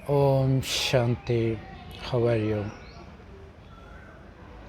Om Shanti, how are you?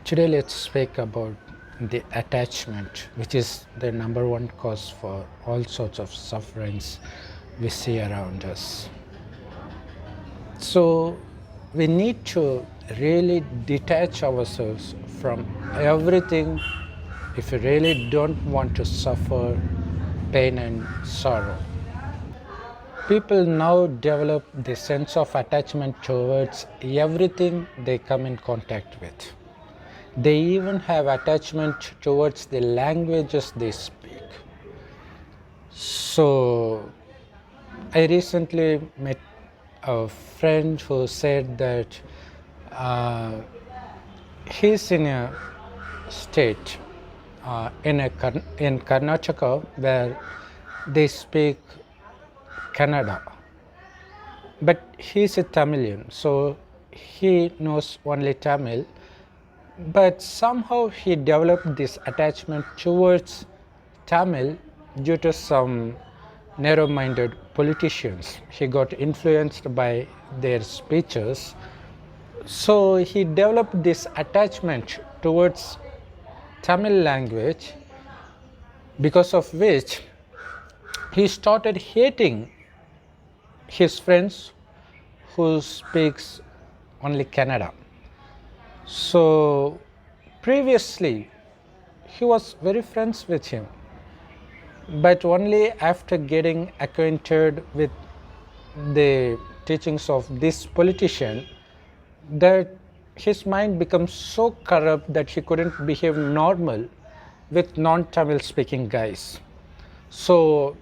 Today let's speak about the attachment, which is the number one cause for all sorts of sufferings we see around us. So we need to really detach ourselves from everything if we really don't want to suffer pain and sorrow. People now develop the sense of attachment towards everything they come in contact with. They even have attachment towards the languages they speak. So, I recently met a friend who said that uh, he's in a state in Karnataka where they speak Kannada, but he's a Tamilian, so he knows only Tamil. But somehow he developed this attachment towards Tamil due to some narrow minded politicians. He got influenced by their speeches. So he developed this attachment towards Tamil language, because of which he started hating his friends who speaks only Kannada. So previously he was very friends with him, but only after getting acquainted with the teachings of this politician that his mind becomes so corrupt that he couldn't behave normal with non-Tamil speaking guys. So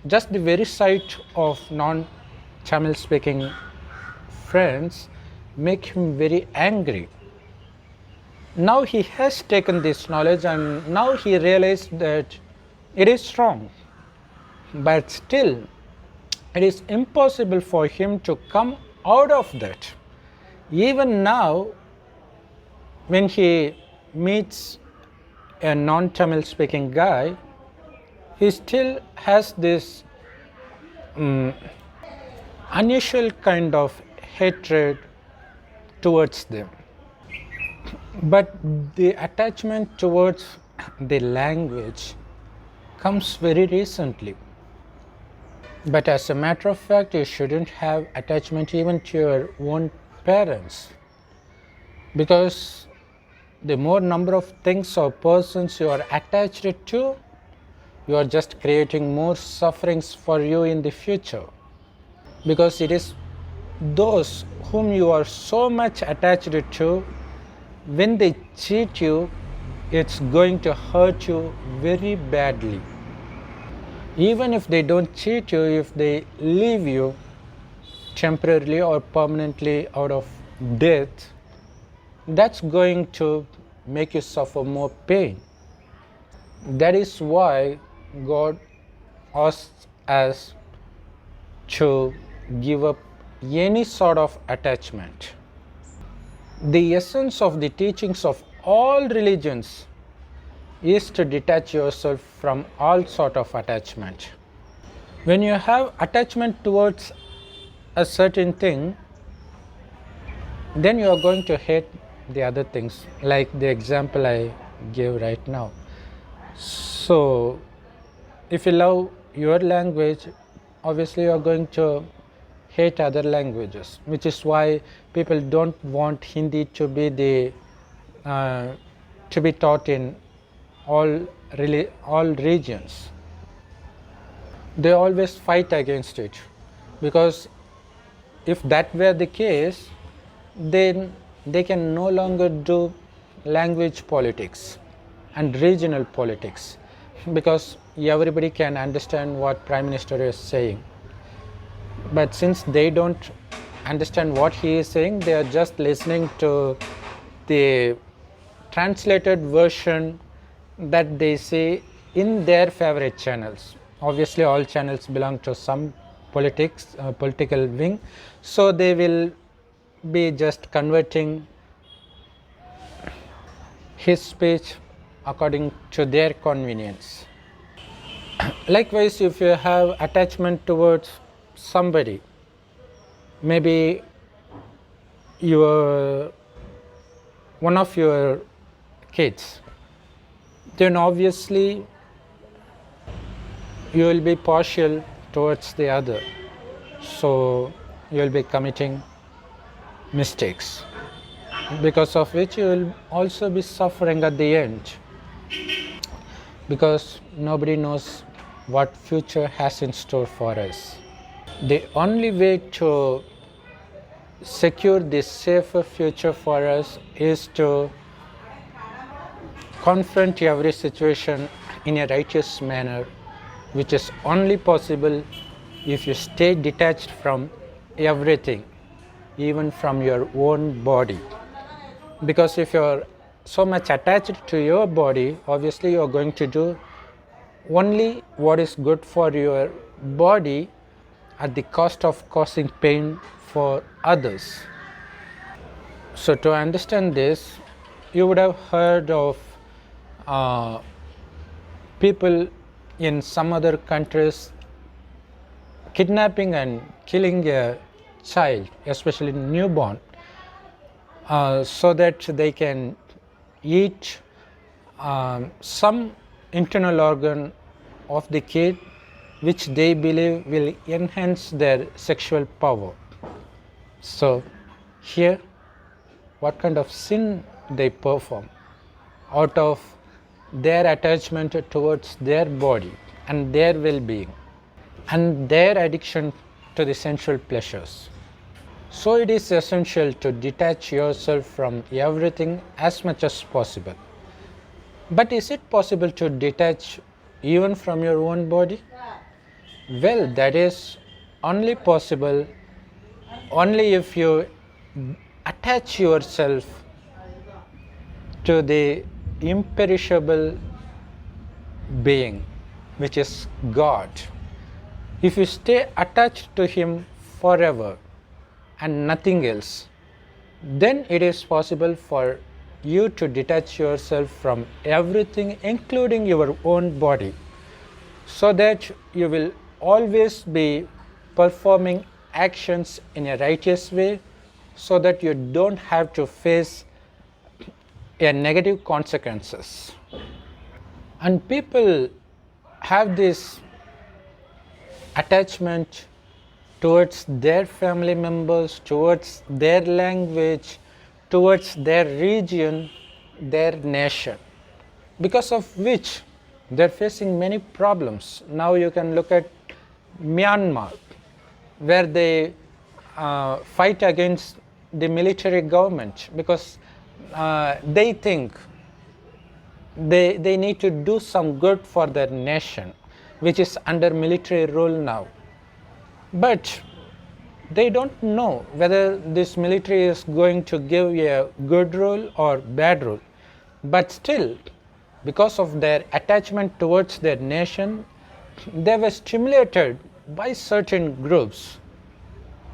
just the very sight of non-Tamil speaking friends make him very angry. Now he has taken this knowledge and now he realized that it is wrong, but still it is impossible for him to come out of that. Even now, when he meets a non-Tamil speaking guy, he still has this unusual kind of hatred towards them. But the attachment towards the language comes very recently. But as a matter of fact, you shouldn't have attachment even to your own parents, because the more number of things or persons you are attached to, you are just creating more sufferings for you in the future, because it is those whom you are so much attached to, when they cheat you, it's going to hurt you very badly. Even if they don't cheat you, if they leave you temporarily or permanently out of death, that's going to make you suffer more pain. That is why God asks us to give up any sort of attachment. The essence of the teachings of all religions is to detach yourself from all sort of attachment. When you have attachment towards a certain thing, then you are going to hate the other things, like the example I gave right now. So if you love your language, obviously you are going to hate other languages, which is why people don't want Hindi to be to be taught in all regions. They always fight against it, because if that were the case, then they can no longer do language politics and regional politics, because everybody can understand what Prime Minister is saying. But since they don't understand what he is saying, they are just listening to the translated version that they say in their favorite channels. Obviously all channels belong to some political wing, so they will be just converting his speech according to their convenience. Likewise, if you have attachment towards somebody, maybe your one of your kids, then obviously you will be partial towards the other, so you will be committing mistakes, because of which you will also be suffering at the end, because nobody knows what future has in store for us. The only way to secure this safer future for us is to confront every situation in a righteous manner, which is only possible if you stay detached from everything, even from your own body. Because if you're so much attached to your body, obviously you're going to do only what is good for your body at the cost of causing pain for others. So to understand this, you would have heard of people in some other countries kidnapping and killing a child, especially newborn, so that they can eat some internal organ of the kid, which they believe will enhance their sexual power. So here, what kind of sin they perform out of their attachment towards their body and their well-being and their addiction to the sensual pleasures. So it is essential to detach yourself from everything as much as possible. But is it possible to detach even from your own body? Well, that is only possible only if you attach yourself to the imperishable being, which is God. If you stay attached to Him forever and nothing else, then it is possible for you to detach yourself from everything, including your own body, so that you will always be performing actions in a righteous way, so that you don't have to face a negative consequences. And people have this attachment towards their family members, towards their language, towards their region, their nation, because of which they're facing many problems. Now you can look at Myanmar, where they fight against the military government because they think they need to do some good for their nation, which is under military rule now. But they don't know whether this military is going to give a good rule or bad rule. But still, because of their attachment towards their nation, they were stimulated by certain groups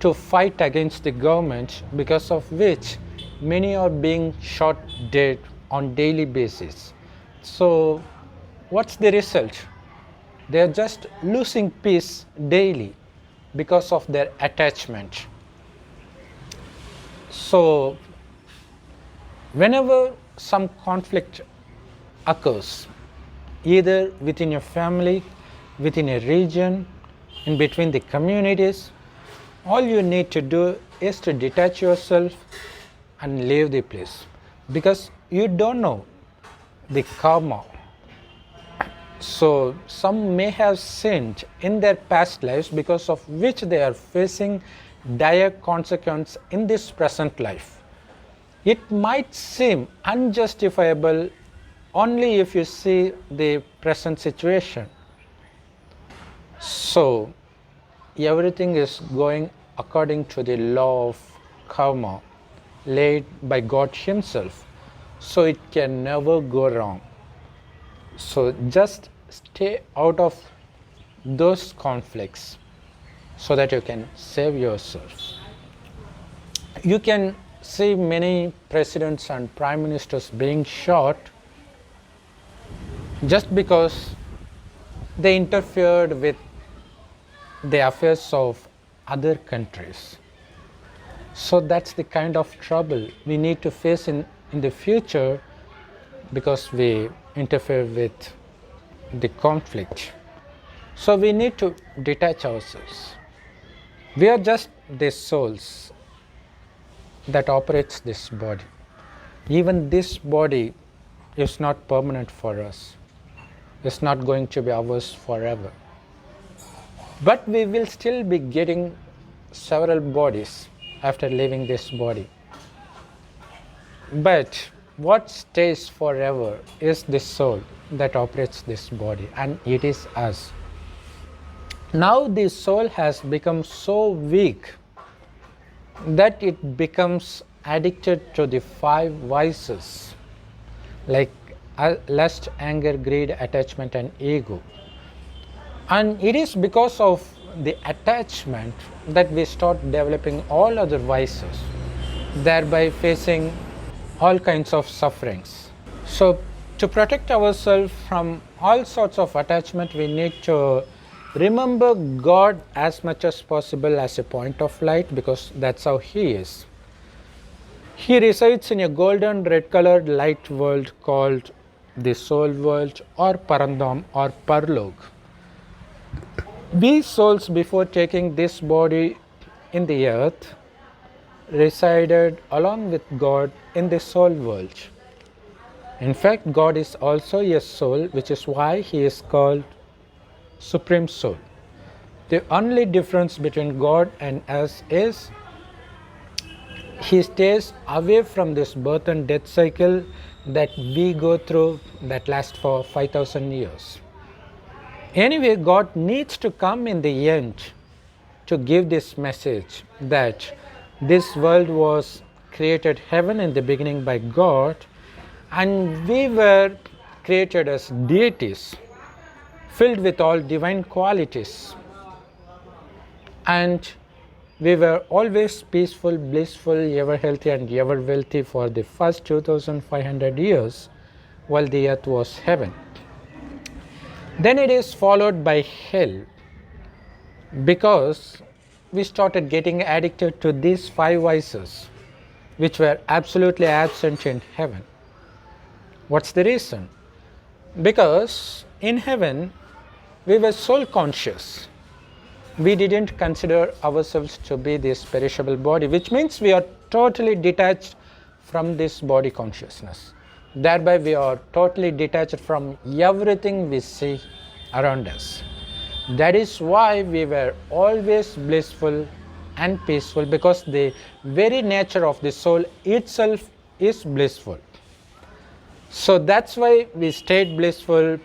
to fight against the government, because of which many are being shot dead on daily basis. So what's the result? They are just losing peace daily because of their attachment. So whenever some conflict occurs, either within your family, within a region, in between the communities, all you need to do is to detach yourself and leave the place, because you don't know the karma. So some may have sinned in their past lives, because of which they are facing dire consequence in this present life. It might seem unjustifiable only if you see the present situation. So everything is going according to the law of karma laid by God Himself, so it can never go wrong. So just stay out of those conflicts so that you can save yourself. You can see many presidents and prime ministers being shot just because they interfered with the affairs of other countries. So that's the kind of trouble we need to face in the future, because we interfere with the conflict. So we need to detach ourselves. We are just the souls that operates this body. Even this body is not permanent for us. It's not going to be ours forever. But we will still be getting several bodies after leaving this body. But what stays forever is the soul that operates this body, and it is us. Now the soul has become so weak that it becomes addicted to the 5 vices, like lust, anger, greed, attachment, and ego. And it is because of the attachment that we start developing all other vices, thereby facing all kinds of sufferings. So to protect ourselves from all sorts of attachment, we need to remember God as much as possible as a point of light, because that's how He is. He resides in a golden red colored light world called the soul world, or Parandam, or Parlok. We souls, before taking this body in the earth, resided along with God in the soul world. In fact, God is also a soul, which is why He is called Supreme Soul. The only difference between God and us is He stays away from this birth and death cycle that we go through, that lasts for 5,000 years. Anyway, God needs to come in the end to give this message that this world was created heaven in the beginning by God, and we were created as deities filled with all divine qualities, and we were always peaceful, blissful, ever healthy, and ever wealthy for the first 2500 years while the earth was heaven. Then it is followed by hell, because we started getting addicted to these 5 vices which were absolutely absent in heaven. What's the reason? Because in heaven we were soul conscious. We didn't consider ourselves to be this perishable body, which means we are totally detached from this body consciousness. Thereby we are totally detached from everything we see around us. That is why we were always blissful and peaceful, because the very nature of the soul itself is blissful. So that's why we stayed blissful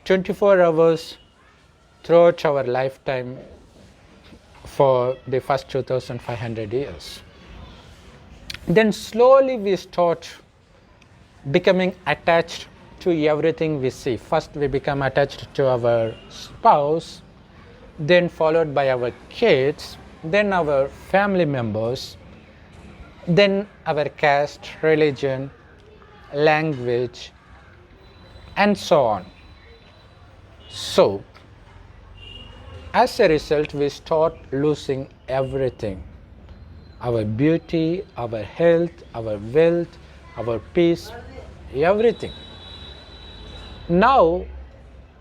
24 hours throughout our lifetime for the first 2500 years. Then slowly we start becoming attached to everything we see. First we become attached to our spouse, then followed by our kids, then our family members, then our caste, religion, language, and so on. So as a result, we start losing everything: our beauty, our health, our wealth, our peace, everything. Now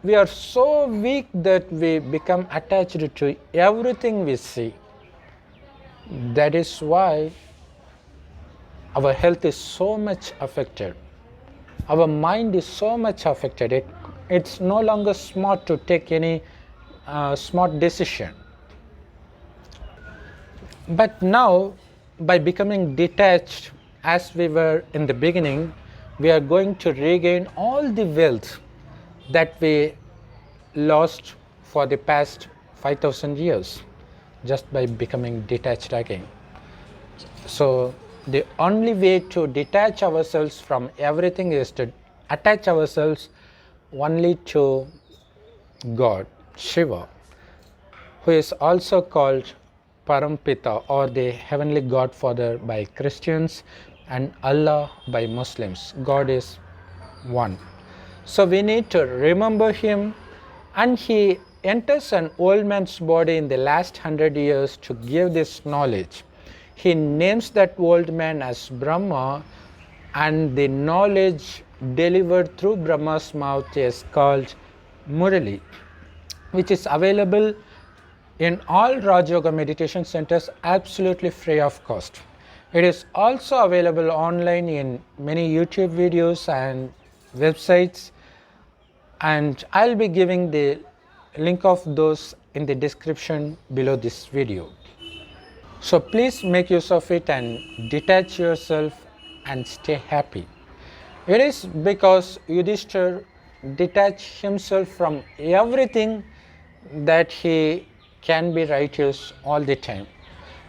we are so weak that we become attached to everything we see. That is why our health is so much affected. Our mind is so much affected. It's no longer smart to take any smart decision. But now, by becoming detached as we were in the beginning, we are going to regain all the wealth that we lost for the past 5,000 years just by becoming detached again. So the only way to detach ourselves from everything is to attach ourselves only to God, Shiva, who is also called Parampita, or the Heavenly Godfather by Christians, and Allah by Muslims. God is one. So we need to remember Him, and He enters an old man's body in the last 100 years to give this knowledge. he names that old man as Brahma, and the knowledge delivered through Brahma's mouth is called Murli, which is available in all Raj Yoga meditation centers absolutely free of cost. It is also available online in many YouTube videos and websites, and I'll be giving the link of those in the description below this video. So please make use of it and detach yourself and stay happy. It is because Yudhishthir detached himself from everything that he can be righteous all the time.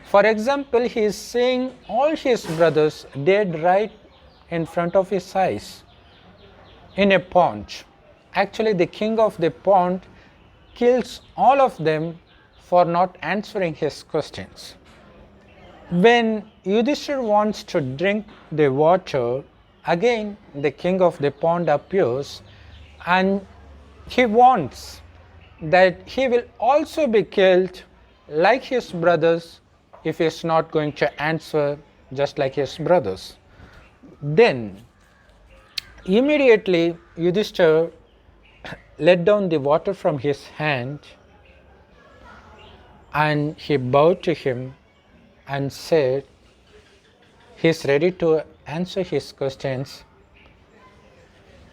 For example, he is seeing all his brothers dead right in front of his eyes in a pond. Actually, the king of the pond kills all of them for not answering his questions. When Yudhishthir wants to drink the water, again the king of the pond appears and he wants that he will also be killed like his brothers if he is not going to answer just like his brothers. Then immediately Yudhishthir let down the water from his hand and he bowed to him and said he is ready to answer his questions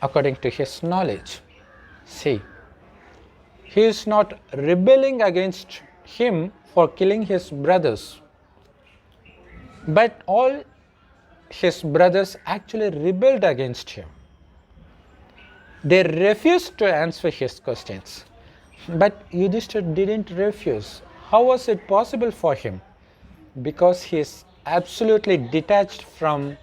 according to his knowledge. See, he is not rebelling against him for killing his brothers, but all his brothers actually rebelled against him. They refused to answer his questions, but Yudhishthir didn't refuse. How was it possible for him? Because he is absolutely detached from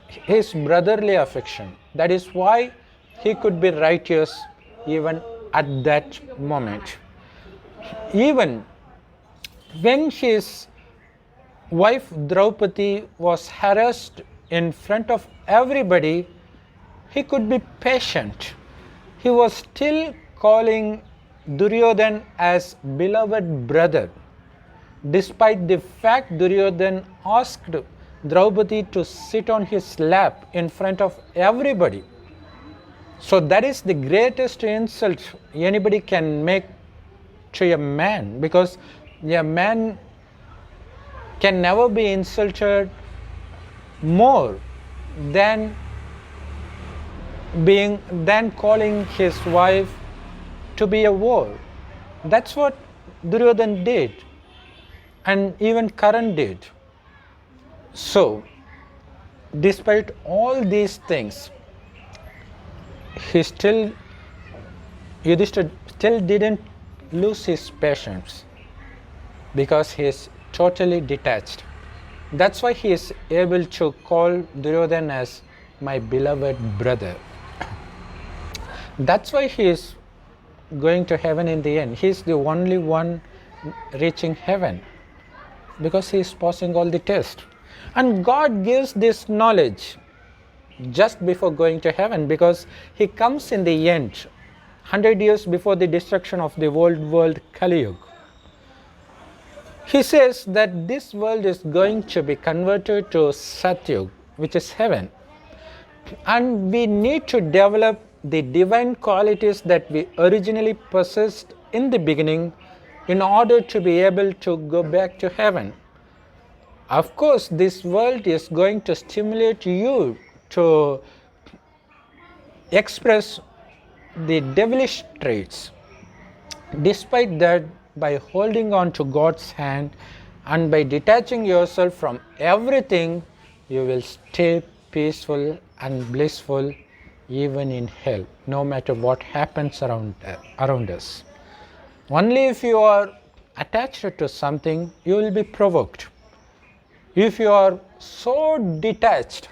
his brotherly affection. That is why he could be righteous even at that moment. Even when his wife Draupadi was harassed in front of everybody, he could be patient. He was still calling Duryodhan as beloved brother, despite the fact Duryodhan asked Draupadi to sit on his lap in front of everybody. So that is the greatest insult anybody can make to a man, because a man can never be insulted more than calling his wife to be a whore. That's what Duryodhan did, and even Karan did. So, despite all these things, Yudhishthir still didn't lose his patience, because he is totally detached. That's why he is able to call Duryodhan as my beloved brother. That's why he is going to heaven in the end. He is the only one reaching heaven, because he is passing all the tests. And God gives this knowledge just before going to heaven, because he comes in the end, 100 years before the destruction of the old world Kali Yuga. He says that this world is going to be converted to Satyug, which is heaven. And we need to develop the divine qualities that we originally possessed in the beginning in order to be able to go back to heaven. Of course, this world is going to stimulate you to express the devilish traits. Despite that, by holding on to God's hand and by detaching yourself from everything, you will stay peaceful and blissful even in hell, no matter what happens around us. Only if you are attached to something, you will be provoked. If you are so detached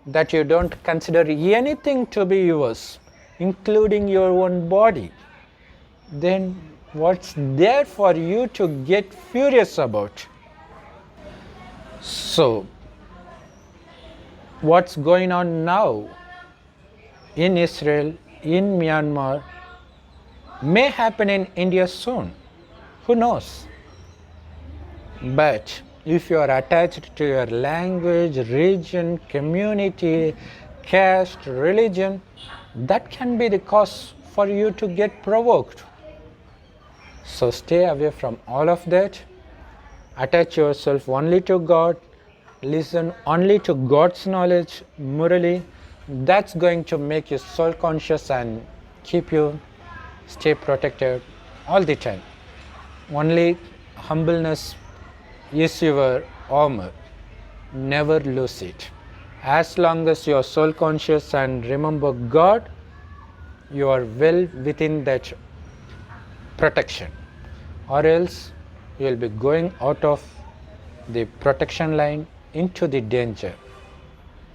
that you don't consider anything to be yours, including your own body, then what's there for you to get furious about? So, what's going on now in Israel, in Myanmar, may happen in India soon. Who knows? But If you are attached to your language, region, community, caste, religion, that can be the cause for you to get provoked. So stay away from all of that. Attach yourself only to God. Listen only to God's knowledge, Murli. That's going to make you soul conscious and keep you stay protected all the time. Only humbleness is your armor. Never lose it. As long as you are soul conscious and remember God, you are well within that protection, or else you will be going out of the protection line into the danger.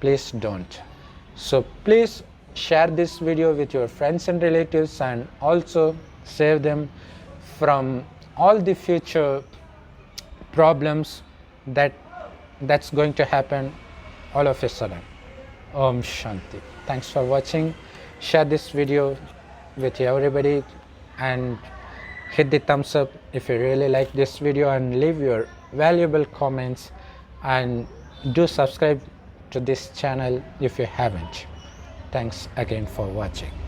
Please don't. So please share this video with your friends and relatives, and also save them from all the future problems that's going to happen all of a sudden. Om Shanti. Thanks for watching. Share this video with everybody and hit the thumbs up if you really like this video, and leave your valuable comments, and do subscribe to this channel if you haven't. Thanks again for watching.